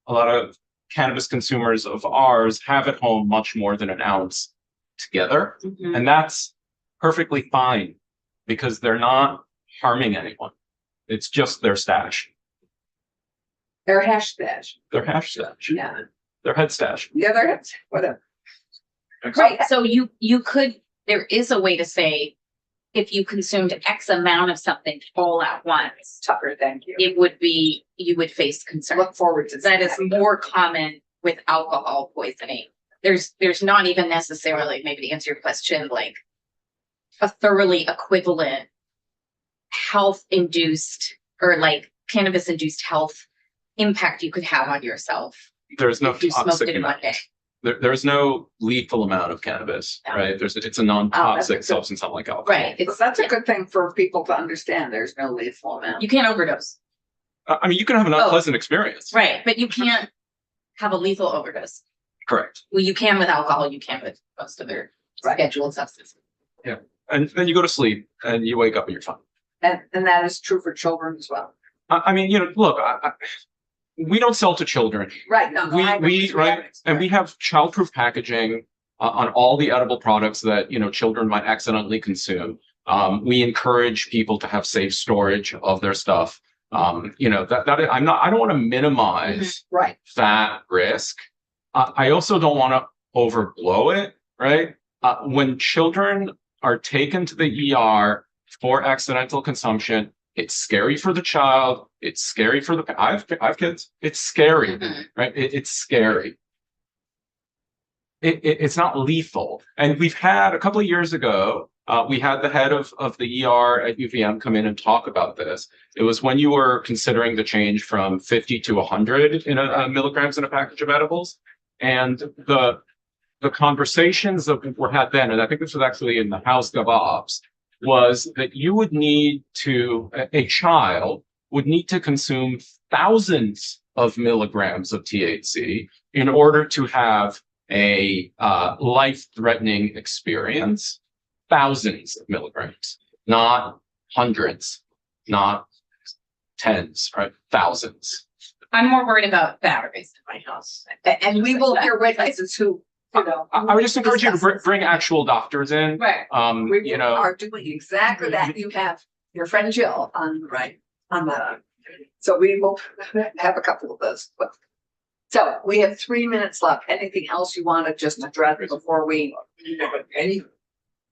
a lot of cannabis consumers of ours have at home much more than an ounce together. Mhm. And that's perfectly fine because they're not harming anyone. It's just their stash, Their hash stash. their hash stash, Yeah. their head stash. The other, whatever. Right, so you could, there is a way to say, if you consumed X amount of something all at once, Tucker, thank you. it would be, you would face concern. Look forward to That is more common with alcohol poisoning. There's not even necessarily, maybe to answer your question, like a thoroughly equivalent health induced or like cannabis induced health impact you could have on yourself There's no if you smoked toxic it in one amount. day. There's no lethal amount of cannabis, No. right? It's a that's non-toxic good. substance, unlike alcohol. Right, it's, That's a good thing for people to understand. There's no lethal amount. you can't overdose, I mean, you can have an Oh. unpleasant experience. right, but you can't have a lethal overdose. Correct. Well, you can with alcohol, you can with most other Right. scheduled substances. And then you go to sleep and you wake up and you're fine. And that is true for children as well. I mean, look, we don't sell to children. Right, no, no, I We, right, and we have childproof packaging on all the edible products that, children might accidentally consume. We encourage people to have safe storage of their stuff. I don't want to minimize Right, that risk. I also don't want to overblow it, right? When children are taken to the ER for accidental consumption, it's scary for the child. It's scary for I have kids. It's scary, Mhm. right? It's scary. It's not lethal. And we've had a couple of years ago, we had the head of the ER at UVM come in and talk about this. It was when you were considering the change from 50 to 100 milligrams in a package of edibles. And the conversations that were had then, and I think this was actually in the House GovOps, was that you would need to, a child would need to consume thousands of milligrams of THC in order to have a life-threatening experience. Thousands of milligrams, not hundreds, not tens, right? Thousands. I'm more worried about batteries in my house. and we will hear witnesses who, I would just encourage you to bring actual doctors in. Right. we are doing exactly that. You have your friend Jill on the right, on the, so we will have a couple of those. So we have 3 minutes left. Anything else you want to just address before we?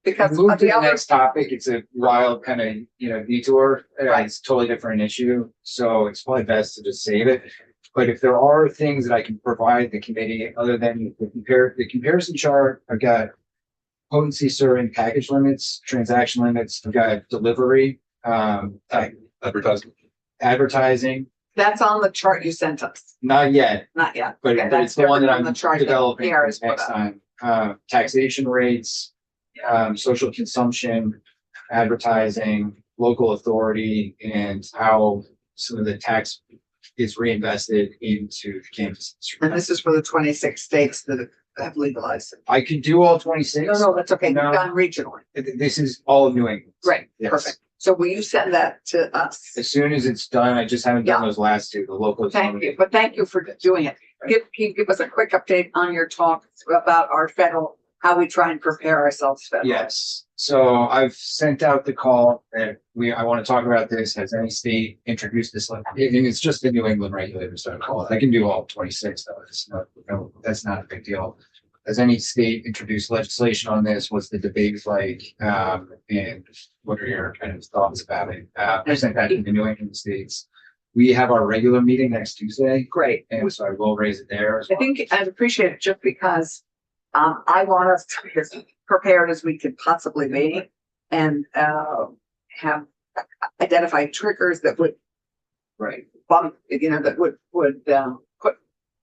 Because Move of to the the other, next topic. It's a wild kind of, detour. Right. It's a totally different issue. So it's probably best to just save it. But if there are things that I can provide the committee, other than the comparison chart, I've got potency serving package limits, transaction limits, I've got delivery, Advertising. advertising, that's on the chart you sent us, not yet, not yet. but Okay, but it's the one that on I'm the chart that developing PR for has put next up. time. Taxation rates, social consumption, advertising, local authority, and how some of the tax is reinvested into the campus. And this is for the 26 states that have legalized it. I could do all 26. No, that's okay. You've No. done regionally. This is all of New England. Great, Yes. perfect. So will you send that to us? As soon as it's done, I just haven't done Yeah. those last two, the local. Thank you, but thank you for doing it. Can you give us a quick update on your talk about our federal, how we try and prepare ourselves federally? Yes, so I've sent out the call that I want to talk about this. Has any state introduced this? And it's just the New England regulators that call it. I can do all 26 though. It's not, no, that's not a big deal. Has any state introduced legislation on this? What's the debate like? And what are your kind of thoughts about it? I sent that to the New England states. We have our regular meeting next Tuesday, Great. and so I will raise it there as I well. think I'd appreciate it just because I want us to be as prepared as we could possibly be and have identified triggers that would Right. bump, that would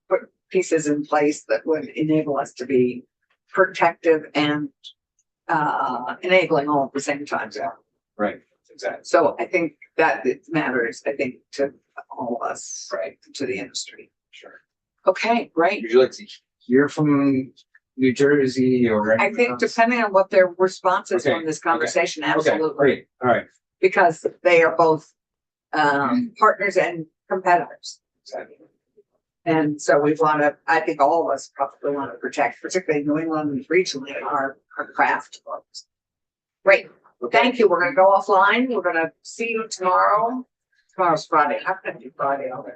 put pieces in place that would enable us to be protective and enabling all at the same time. Right, exactly. So I think that it matters, to all of us, right, to the industry. Sure. Okay, great. Would you like to hear from New Jersey or? I think depending on what their response is Okay, from this conversation, Okay, absolutely, great, all right. because they are both partners and competitors. Exactly. And so we want to, I think all of us probably want to protect, particularly New England and regionally, our craft. Great. Thank you. We're going to go offline. We're going to see you tomorrow. Tomorrow's Friday. I'm going to do Friday already.